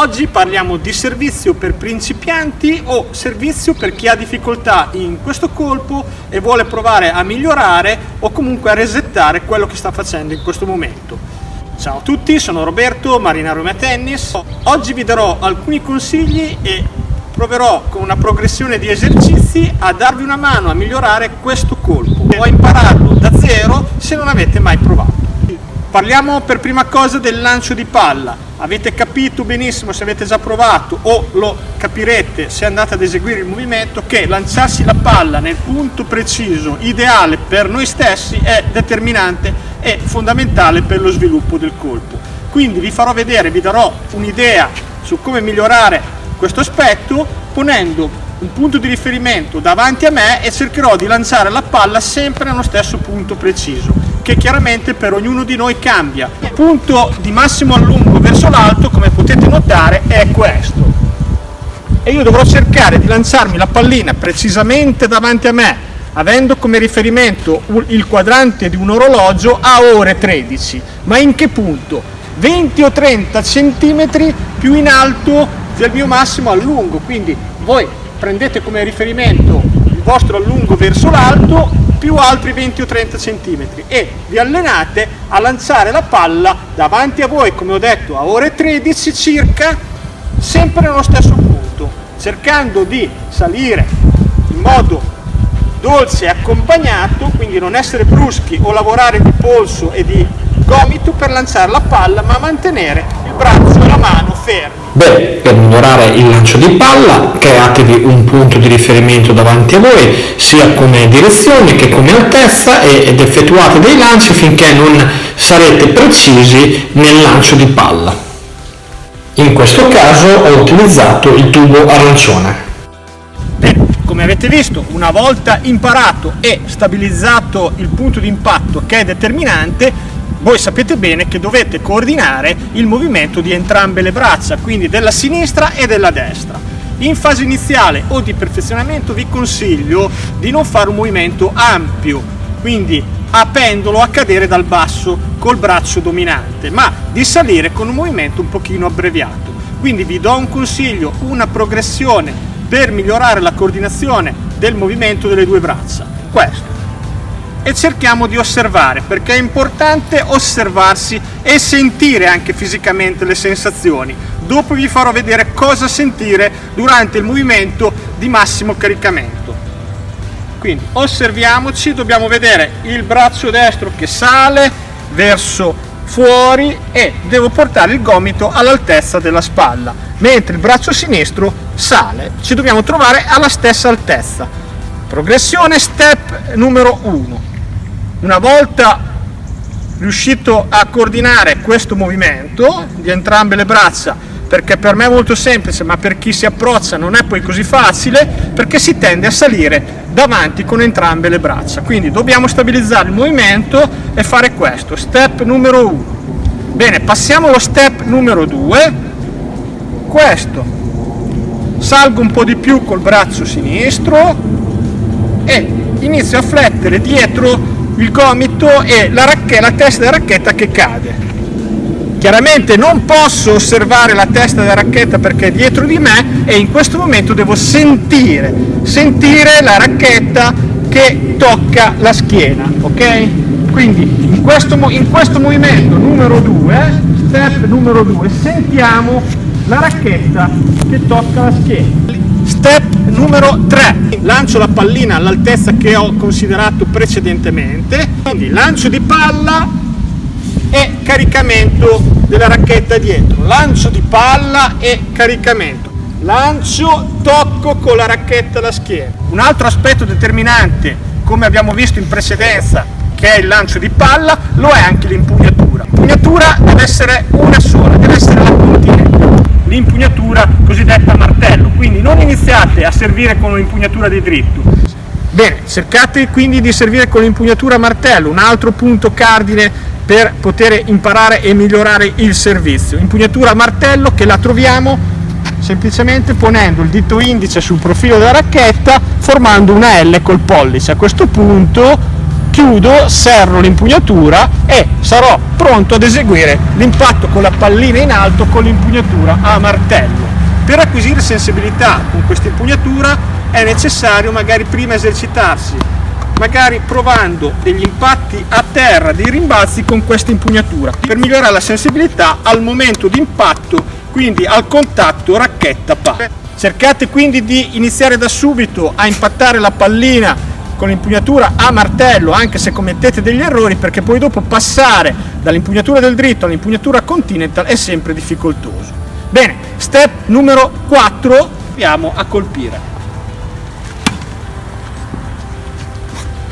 Oggi parliamo di servizio per principianti o servizio per chi ha difficoltà in questo colpo e vuole provare a migliorare o comunque a resettare quello che sta facendo in questo momento. Ciao a tutti, sono Roberto, marinaro Roma Tennis. Oggi vi darò alcuni consigli e proverò con una progressione di esercizi a darvi una mano a migliorare questo colpo o a impararlo da zero se non avete mai provato. Parliamo per prima cosa del lancio di palla. Avete capito benissimo, se avete già provato o lo capirete se andate ad eseguire il movimento, che lanciarsi la palla nel punto preciso ideale per noi stessi è determinante e fondamentale per lo sviluppo del colpo. Quindi vi farò vedere, vi darò un'idea su come migliorare questo aspetto ponendo un punto di riferimento davanti a me e cercherò di lanciare la palla sempre nello stesso punto preciso, che chiaramente per ognuno di noi cambia. Il punto di massimo allungo verso l'alto, come potete notare, è questo. E io dovrò cercare di lanciarmi la pallina precisamente davanti a me, avendo come riferimento il quadrante di un orologio a ore 13. Ma in che punto? 20 o 30 centimetri più in alto del mio massimo allungo. Quindi voi prendete come riferimento il vostro allungo verso l'alto più altri 20 o 30 centimetri e vi allenate a lanciare la palla davanti a voi, come ho detto, a ore 13 circa, sempre nello stesso punto, cercando di salire in modo dolce e accompagnato, quindi non essere bruschi o lavorare di polso e di gomito per lanciare la palla, ma mantenere il braccio e la mano fermi. Beh, per migliorare il lancio di palla, createvi un punto di riferimento davanti a voi, sia come direzione che come altezza, ed effettuate dei lanci finché non sarete precisi nel lancio di palla. In questo caso ho utilizzato il tubo arancione. Bene, come avete visto, una volta imparato e stabilizzato il punto di impatto, che è determinante, voi sapete bene che dovete coordinare il movimento di entrambe le braccia, quindi della sinistra e della destra. In fase iniziale o di perfezionamento vi consiglio di non fare un movimento ampio, quindi a pendolo, a cadere dal basso col braccio dominante, ma di salire con un movimento un pochino abbreviato. Quindi vi do un consiglio, una progressione per migliorare la coordinazione del movimento delle due braccia. Questo. E cerchiamo di osservare, perché è importante osservarsi e sentire anche fisicamente le sensazioni. Dopo vi farò vedere cosa sentire durante il movimento di massimo caricamento. Quindi osserviamoci, dobbiamo vedere il braccio destro che sale verso fuori e devo portare il gomito all'altezza della spalla, mentre il braccio sinistro sale, ci dobbiamo trovare alla stessa altezza. Progressione, step numero 1. Una volta riuscito a coordinare questo movimento di entrambe le braccia, perché per me è molto semplice, ma per chi si approccia non è poi così facile, perché si tende a salire davanti con entrambe le braccia. Quindi dobbiamo stabilizzare il movimento e fare questo, step numero 1. Bene, passiamo allo step numero 2. Questo. Salgo un po' di più col braccio sinistro e inizio a flettere dietro il gomito e la testa della racchetta che cade. Chiaramente non posso osservare la testa della racchetta perché è dietro di me e in questo momento devo sentire la racchetta che tocca la schiena, ok? Quindi in questo movimento numero 2, step numero 2, sentiamo la racchetta che tocca la schiena. Step numero 3, lancio la pallina all'altezza che ho considerato precedentemente, quindi lancio di palla e caricamento della racchetta dietro, lancio di palla e caricamento, lancio, tocco con la racchetta la schiena. Un altro aspetto determinante, come abbiamo visto in precedenza, che è il lancio di palla, lo è anche l'impugnatura. L'impugnatura deve essere una sola, deve essere la continente, l'impugnatura cosiddetta martello, quindi non iniziate a servire con un'impugnatura di dritto. Bene, cercate quindi di servire con l'impugnatura martello, un altro punto cardine per poter imparare e migliorare il servizio. Impugnatura martello che la troviamo semplicemente ponendo il dito indice sul profilo della racchetta, formando una L col pollice. A questo punto chiudo, serro l'impugnatura e sarò pronto ad eseguire l'impatto con la pallina in alto con l'impugnatura a martello. Per acquisire sensibilità con questa impugnatura è necessario magari prima esercitarsi, magari provando degli impatti a terra, dei rimbalzi con questa impugnatura, per migliorare la sensibilità al momento di impatto, quindi al contatto racchetta-palla. Cercate quindi di iniziare da subito a impattare la pallina con l'impugnatura a martello, anche se commettete degli errori, perché poi dopo passare dall'impugnatura del dritto all'impugnatura continental è sempre difficoltoso. Bene, step numero 4, andiamo a colpire.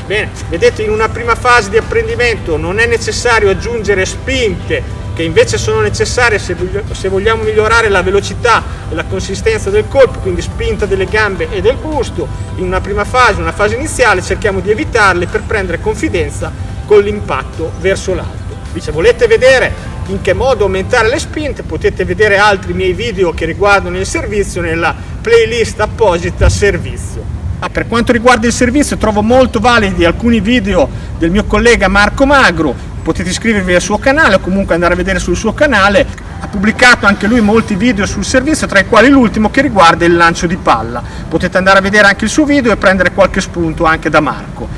Bene, vedete, in una prima fase di apprendimento non è necessario aggiungere spinte, che invece sono necessarie se vogliamo migliorare la velocità e la consistenza del colpo, quindi spinta delle gambe e del busto. In una prima fase, una fase iniziale, cerchiamo di evitarle per prendere confidenza con l'impatto verso l'alto. Se volete vedere in che modo aumentare le spinte, potete vedere altri miei video che riguardano il servizio nella playlist apposita servizio. Per quanto riguarda il servizio, trovo molto validi alcuni video del mio collega Marco Magro. Potete iscrivervi al suo canale o comunque andare a vedere sul suo canale. Ha pubblicato anche lui molti video sul servizio, tra i quali l'ultimo che riguarda il lancio di palla. Potete andare a vedere anche il suo video e prendere qualche spunto anche da Marco.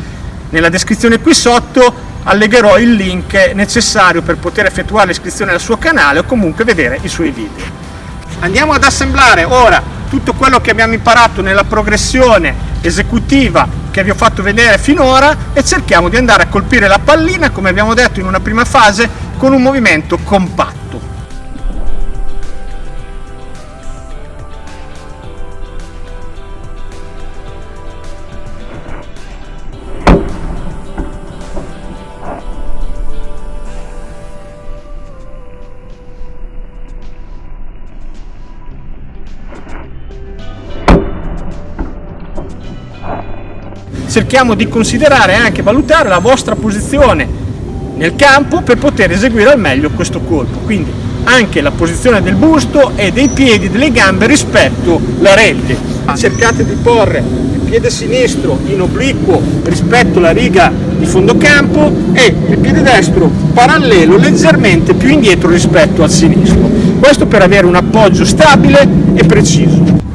Nella descrizione qui sotto allegherò il link necessario per poter effettuare l'iscrizione al suo canale o comunque vedere i suoi video. Andiamo ad assemblare ora tutto quello che abbiamo imparato nella progressione esecutiva che vi ho fatto vedere finora e cerchiamo di andare a colpire la pallina, come abbiamo detto in una prima fase, con un movimento compatto. Cerchiamo di considerare e anche valutare la vostra posizione nel campo per poter eseguire al meglio questo colpo, quindi anche la posizione del busto e dei piedi, delle gambe rispetto alla rete. Cercate di porre il piede sinistro in obliquo rispetto alla riga di fondo campo e il piede destro parallelo leggermente più indietro rispetto al sinistro, questo per avere un appoggio stabile e preciso.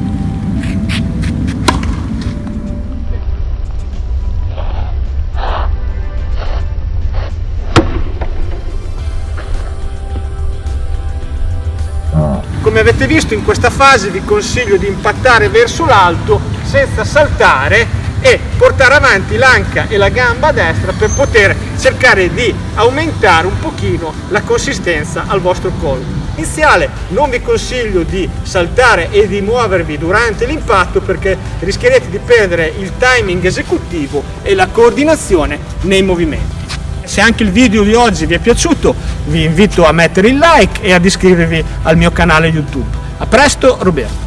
Come avete visto, in questa fase vi consiglio di impattare verso l'alto senza saltare e portare avanti l'anca e la gamba destra per poter cercare di aumentare un pochino la consistenza al vostro colpo iniziale. Non vi consiglio di saltare e di muovervi durante l'impatto perché rischierete di perdere il timing esecutivo e la coordinazione nei movimenti. Se anche il video di oggi vi è piaciuto, vi invito a mettere il like e ad iscrivervi al mio canale YouTube. A presto, Roberto!